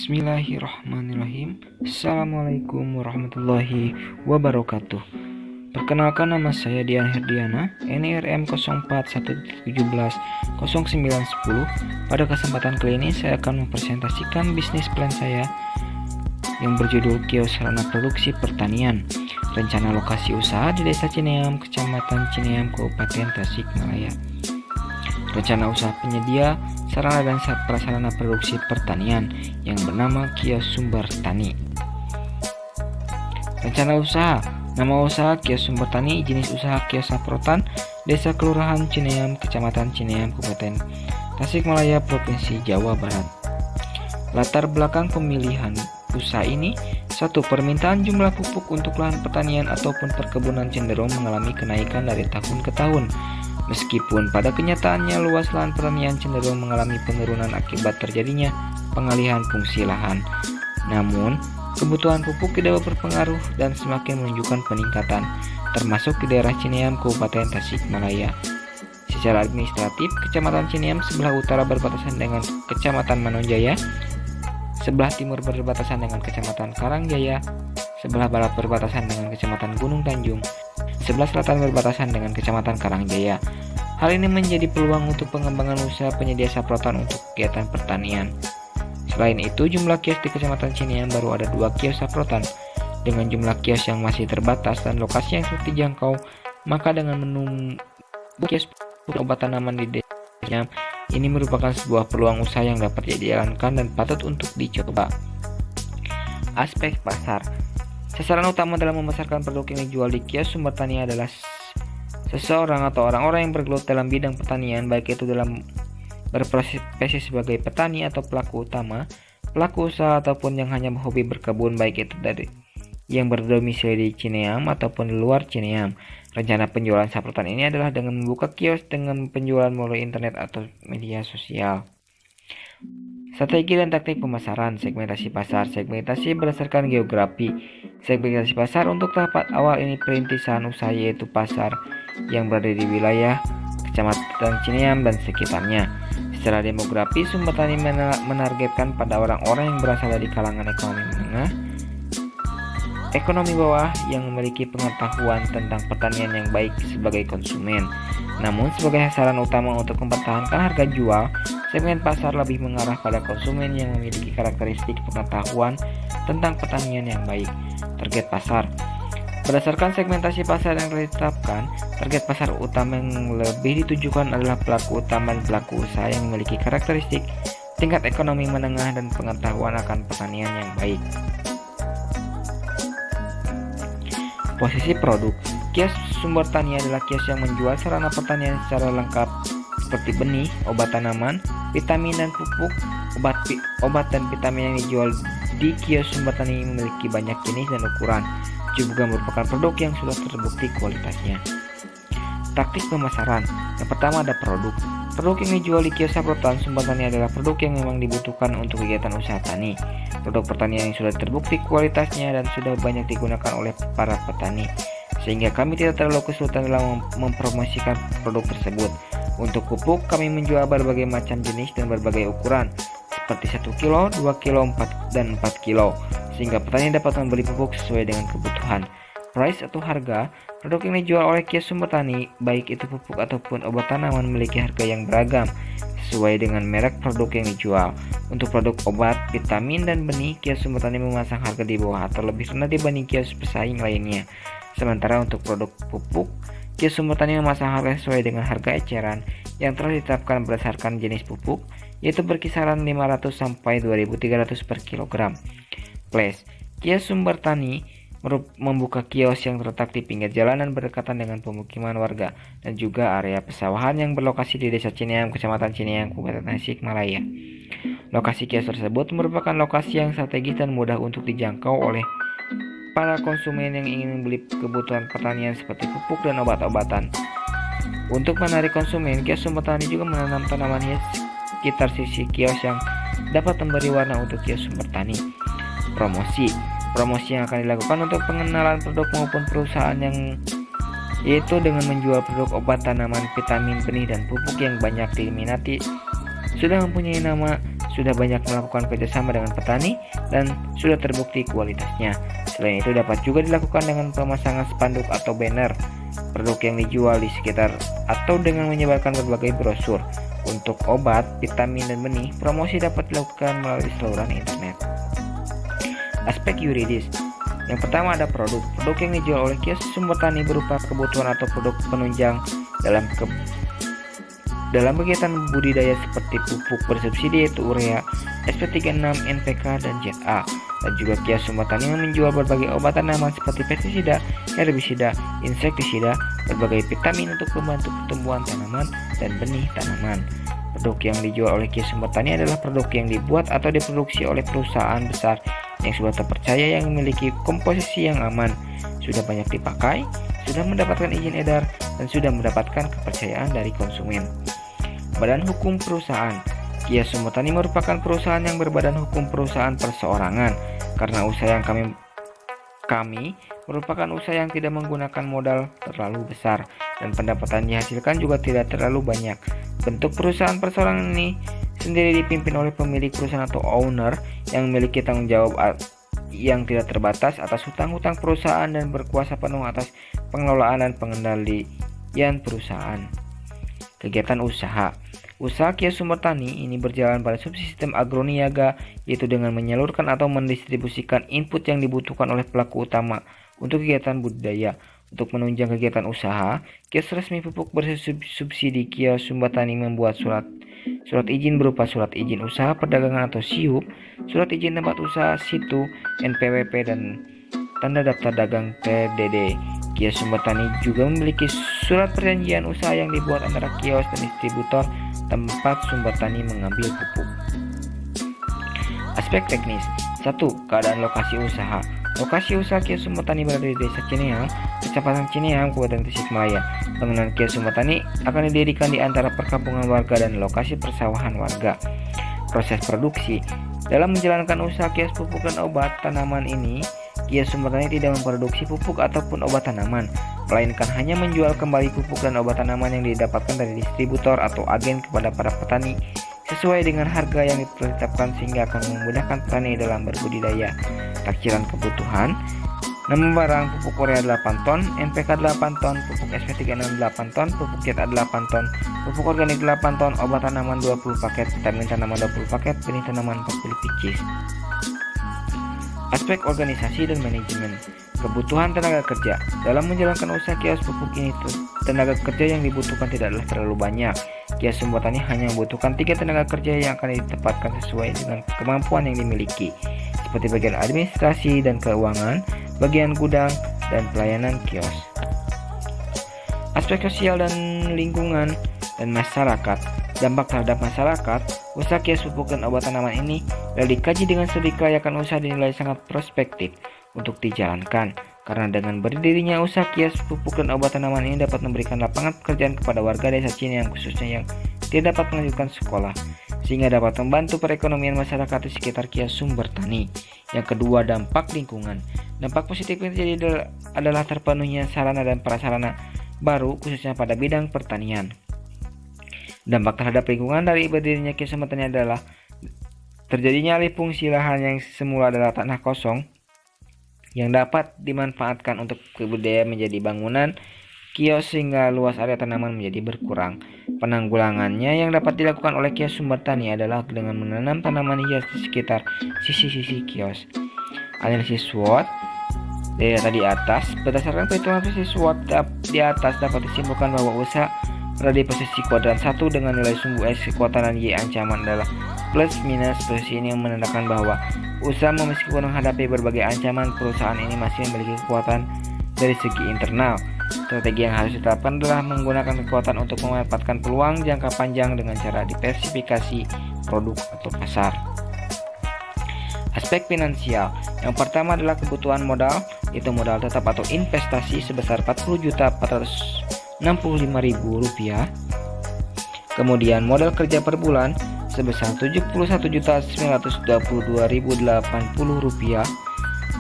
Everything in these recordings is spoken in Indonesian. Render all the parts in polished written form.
Bismillahirrahmanirrahim. Assalamualaikum warahmatullahi wabarakatuh. Perkenalkan, nama saya Dian Herdiana, NIRM 0411170910. Pada kesempatan kali ini saya akan mempresentasikan bisnis plan saya yang berjudul Kios Sarana Produksi Pertanian. Rencana lokasi usaha di Desa Cineam, Kecamatan Cineam, Kabupaten Tasikmalaya. Rencana usaha penyedia sarana dan prasarana produksi pertanian yang bernama Kios Sumber Tani. Rencana usaha, nama usaha Kios Sumber Tani, jenis usaha kios saprotan, Desa Kelurahan Cineam, Kecamatan Cineam, Kabupaten Tasikmalaya, Provinsi Jawa Barat. Latar belakang pemilihan usaha ini: 1. Permintaan jumlah pupuk untuk lahan pertanian ataupun perkebunan cenderung mengalami kenaikan dari tahun ke tahun. Meskipun pada kenyataannya luas lahan pertanian cenderung mengalami penurunan akibat terjadinya pengalihan fungsi lahan. Namun, kebutuhan pupuk tidak berpengaruh dan semakin menunjukkan peningkatan, termasuk di daerah Cineam, Kabupaten Tasikmalaya. Secara administratif, Kecamatan Cineam sebelah utara berbatasan dengan Kecamatan Manonjaya, sebelah timur berbatasan dengan Kecamatan Karangjaya, sebelah barat berbatasan dengan Kecamatan Gunung Tanjung, sebelah selatan berbatasan dengan Kecamatan Karangjaya. Hal ini menjadi peluang untuk pengembangan usaha penyedia saprotan untuk kegiatan pertanian. Selain itu, jumlah kios di Kecamatan Cineam baru ada 2 kios saprotan. Dengan jumlah kios yang masih terbatas dan lokasi yang sulit dijangkau, maka dengan menu kios obat tanaman di Desa Cineam ini merupakan sebuah peluang usaha yang dapat dijalankan dan patut untuk dicoba. Aspek pasar. Sasaran utama dalam memasarkan produk yang dijual di Kios Sumber Tani adalah seseorang atau orang-orang yang bergelut dalam bidang pertanian, baik itu dalam berprofesi sebagai petani atau pelaku utama, pelaku usaha ataupun yang hanya hobi berkebun, baik itu dari yang berdomisili di Cineam ataupun di luar Cineam. Rencana penjualan saprotan ini adalah dengan membuka kios dengan penjualan melalui internet atau media sosial. Strategi dan taktik pemasaran. Segmentasi pasar. Segmentasi berdasarkan geografi. Segmentasi pasar untuk tahap awal ini perintisan usaha, yaitu pasar yang berada di wilayah Kecamatan Cineam dan sekitarnya. Secara demografi, Sumber Tani menargetkan pada orang-orang yang berasal dari kalangan ekonomi menengah, ekonomi bawah yang memiliki pengetahuan tentang pertanian yang baik sebagai konsumen. Namun, sebagai sasaran utama untuk mempertahankan harga jual, segmen pasar lebih mengarah pada konsumen yang memiliki karakteristik pengetahuan tentang pertanian yang baik. Target pasar. Berdasarkan segmentasi pasar yang ditetapkan, target pasar utama yang lebih ditujukan adalah pelaku utama dan pelaku usaha yang memiliki karakteristik tingkat ekonomi menengah dan pengetahuan akan pertanian yang baik. Posisi produk. Kios Sumber Tani adalah kios yang menjual sarana pertanian secara lengkap seperti benih, obat tanaman, vitamin dan pupuk. Obat dan vitamin yang dijual di Kios Sumber Tani memiliki banyak jenis dan ukuran, juga merupakan produk yang sudah terbukti kualitasnya. Taktik pemasaran. Yang pertama ada produk. Produk yang dijual di kios saprotan Sumber Tani adalah produk yang memang dibutuhkan untuk kegiatan usaha tani. Produk pertanian yang sudah terbukti kualitasnya dan sudah banyak digunakan oleh para petani, sehingga kami tidak terlalu kesulitan dalam mempromosikan produk tersebut. Untuk pupuk, kami menjual berbagai macam jenis dan berbagai ukuran, seperti 1 kilo, 2 kilo, 4 dan 4 kilo, sehingga petani dapat membeli pupuk sesuai dengan kebutuhan. Price atau harga. Produk yang dijual oleh Kios Sumber Tani, baik itu pupuk ataupun obat tanaman, memiliki harga yang beragam sesuai dengan merek produk yang dijual. Untuk produk obat, vitamin dan benih, Kios Sumber Tani memasang harga di bawah atau lebih rendah dibanding kios pesaing lainnya. Sementara untuk produk pupuk, Kios Sumber Tani memasang harga sesuai dengan harga eceran yang telah ditetapkan berdasarkan jenis pupuk, yaitu berkisaran 500 sampai 2.300 per kilogram. Place. Kios Sumber Tani membuka kios yang terletak di pinggir jalan dan berdekatan dengan pemukiman warga dan juga area pesawahan yang berlokasi di Desa Cineam, Kecamatan Cineam, Kabupaten Tasikmalaya. Lokasi kios tersebut merupakan lokasi yang strategis dan mudah untuk dijangkau oleh para konsumen yang ingin membeli kebutuhan pertanian seperti pupuk dan obat-obatan. Untuk menarik konsumen, Kios Sumber Tani juga menanam tanaman hias sekitar sisi kios yang dapat memberi warna untuk Kios Sumber Tani. Promosi yang akan dilakukan untuk pengenalan produk maupun perusahaan yang yaitu dengan menjual produk obat tanaman, vitamin, benih, dan pupuk yang banyak diminati, sudah mempunyai nama sudah banyak melakukan kerjasama dengan petani dan sudah terbukti kualitasnya. Selain itu dapat juga dilakukan dengan pemasangan spanduk atau banner produk yang dijual di sekitar atau dengan menyebarkan berbagai brosur. Untuk obat, vitamin, dan benih, promosi dapat dilakukan melalui saluran internet. Aspek yuridis. Yang pertama ada produk yang dijual oleh kios sumber tani berupa kebutuhan atau produk penunjang dalam kegiatan budidaya seperti pupuk bersubsidi yaitu urea, SP36, NPK, dan ZA. Dan juga kios sumber tani yang menjual berbagai obat tanaman seperti pestisida, herbisida, insektisida, berbagai vitamin untuk membantu pertumbuhan tanaman dan benih tanaman. Produk yang dijual oleh kios sumber tani adalah produk yang dibuat atau diproduksi oleh perusahaan besar yang sudah terpercaya, yang memiliki komposisi yang aman, sudah banyak dipakai, sudah mendapatkan izin edar, dan sudah mendapatkan kepercayaan dari konsumen. Badan hukum perusahaan. Kios Sumber Tani merupakan perusahaan yang berbadan hukum perusahaan perseorangan karena usaha yang kami merupakan usaha yang tidak menggunakan modal terlalu besar dan pendapatan dihasilkan juga tidak terlalu banyak. Bentuk perusahaan perseorangan ini sendiri dipimpin oleh pemilik perusahaan atau owner yang memiliki tanggung jawab yang tidak terbatas atas hutang-hutang perusahaan dan berkuasa penuh atas pengelolaan dan pengendalian perusahaan. Kegiatan usaha. Usaha kios sumber tani ini berjalan pada subsistem agroniaga, yaitu dengan menyalurkan atau mendistribusikan input yang dibutuhkan oleh pelaku utama untuk kegiatan budidaya. Untuk menunjang kegiatan usaha, kios resmi pupuk bersubsidi kios sumber tani membuat surat izin berupa surat izin usaha perdagangan atau SIUP, surat izin tempat usaha situ, NPWP, dan tanda daftar dagang PDD. Kios sumber tani juga memiliki surat perjanjian usaha yang dibuat antara kios dan distributor tempat sumber tani mengambil pupuk. Aspek teknis. 1. Keadaan lokasi usaha. Lokasi usaha kios sumber tani berada di Desa Cineam, Kecamatan Cineam, Kabupaten Tasikmalaya. Bangunan kios sumber tani akan didirikan di antara perkampungan warga dan lokasi persawahan warga. Proses produksi. Dalam menjalankan usaha kios pupuk dan obat tanaman ini, kios sumber tani tidak memproduksi pupuk ataupun obat tanaman, melainkan hanya menjual kembali pupuk dan obat tanaman yang didapatkan dari distributor atau agen kepada para petani sesuai dengan harga yang ditetapkan sehingga akan memudahkan petani dalam berbudidaya. Taksiran kebutuhan. Nama barang: pupuk urea 8 ton, NPK 8 ton, pupuk SP36 8 ton, pupuk ZA 8 ton, pupuk organik 8 ton, obat tanaman 20 paket, vitamin tanaman 20 paket, benih tanaman 40 biji. Aspek organisasi dan manajemen. Kebutuhan tenaga kerja. Dalam menjalankan usaha kios pupuk ini, tenaga kerja yang dibutuhkan tidaklah terlalu banyak. Kios sumber tani hanya membutuhkan 3 tenaga kerja yang akan ditempatkan sesuai dengan kemampuan yang dimiliki, seperti bagian administrasi dan keuangan, bagian gudang, dan pelayanan kios. Aspek sosial dan lingkungan dan masyarakat. Dampak terhadap masyarakat. Usaha kios pupuk dan obat tanaman ini telah dikaji dengan studi kelayakan usaha dinilai sangat prospektif untuk dijalankan, karena dengan berdirinya usaha kios pupuk dan obat tanaman ini dapat memberikan lapangan pekerjaan kepada warga Desa Cineam khususnya yang tidak dapat melanjutkan sekolah, sehingga dapat membantu perekonomian masyarakat di sekitar kios sumber tani. Yang kedua, dampak lingkungan. Dampak positif yang terjadi adalah terpenuhnya sarana dan prasarana baru khususnya pada bidang pertanian. Dampak terhadap lingkungan dari berdirinya kios sumber tani adalah terjadinya alih fungsi lahan yang semula adalah tanah kosong yang dapat dimanfaatkan untuk budidaya menjadi bangunan kios sehingga luas area tanaman menjadi berkurang. Penanggulangannya yang dapat dilakukan oleh kios sumber tani adalah dengan menanam tanaman hias di sekitar sisi-sisi kios. Analisis SWOT. Dari data di atas, berdasarkan perhitungan posisi SWOT di atas dapat disimpulkan bahwa usaha berada di posisi kuadran 1 dengan nilai sumbu S kekuatan dan Y ancaman adalah plus minus. Posisi ini menandakan bahwa usaha meskipun menghadapi berbagai ancaman, perusahaan ini masih memiliki kekuatan dari segi internal. Strategi yang harus diterapkan adalah menggunakan kekuatan untuk memanfaatkan peluang jangka panjang dengan cara diversifikasi produk atau pasar. Aspek finansial. Yang pertama adalah kebutuhan modal, yaitu modal tetap atau investasi sebesar Rp40.465.000. Kemudian modal kerja per bulan sebesar Rp71.922.080,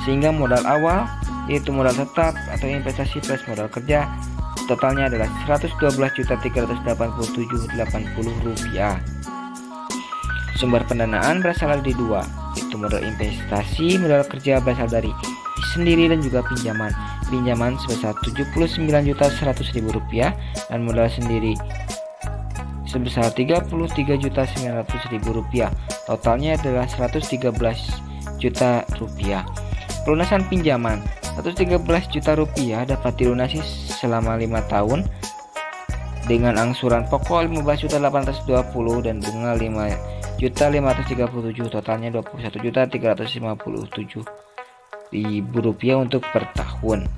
sehingga modal awal, yaitu modal tetap atau investasi plus modal kerja, totalnya adalah Rp112.387.080. Sumber pendanaan berasal dari dua, yaitu modal investasi. Modal kerja berasal dari sendiri dan juga pinjaman. Pinjaman sebesar Rp79.100.000 dan modal sendiri sebesar Rp33.900.000. Totalnya adalah Rp113 juta. Pelunasan pinjaman Rp113 juta dapat dilunasi selama 5 tahun dengan angsuran pokok Rp15.820 dan bunga Rp5.537, totalnya Rp21.357.000 untuk per tahun.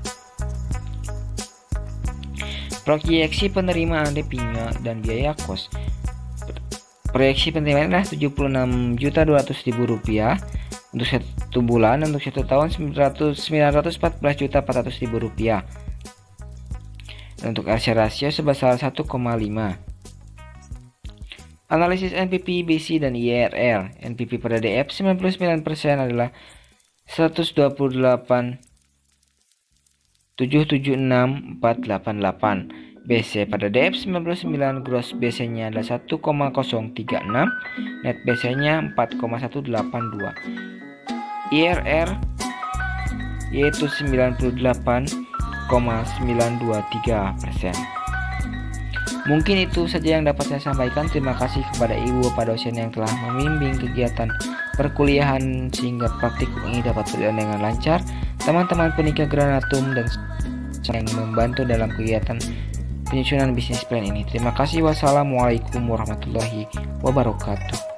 Proyeksi penerimaan DP dan biaya kos. Proyeksi penerimaan adalah Rp76.200.000 untuk 1 bulan, untuk 1 tahun Rp914.400.000. Untuk RC rasio sebesar 1,5. Analisis NPP, BC, dan IRR. NPP pada DF 99% adalah 128.776.488. BC pada DF 99, gross BC-nya adalah 1,036, net BC-nya 4,182. IRR yaitu 98,923%. Mungkin itu saja yang dapat saya sampaikan. Terima kasih kepada Ibu Bapak dosen yang telah membimbing kegiatan perkuliahan sehingga praktikum ini dapat berjalan dengan lancar. Teman-teman Penika Granatum dan yang membantu dalam kegiatan penyusunan bisnis plan ini. Terima kasih. Wassalamualaikum warahmatullahi wabarakatuh.